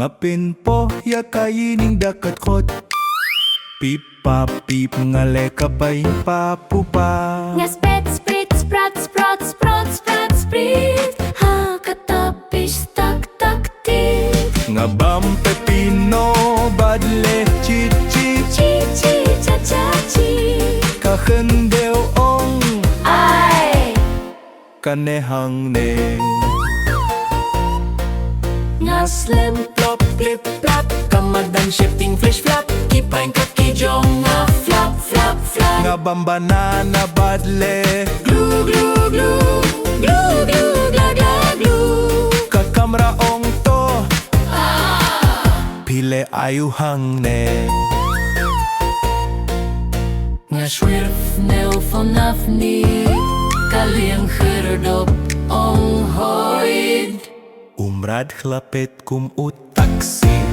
Ngapin po ya kayining dakat kot. Pip pa pip ngale kapay papupa. Nga spet sprit sprat sprot sprot sprat sprit. Ha katapis tak tak tit. Nga bam pepino badle chit chit. Chi chi cha cha chi. Kahendew ong Ay. kanehang ne. Nga slim Plop flip flap kamadan shifting flash flap. Kipay kakijong nga flap flap flap. Nga bam banana badle glue glue glue. Glue glue gla gla glue. kakamra ong to. Pile ayuhang ne. Nga shwirf nel vanaf ni. Kaliang herdop ong hoid. Umrad chlapet kum ut taksi.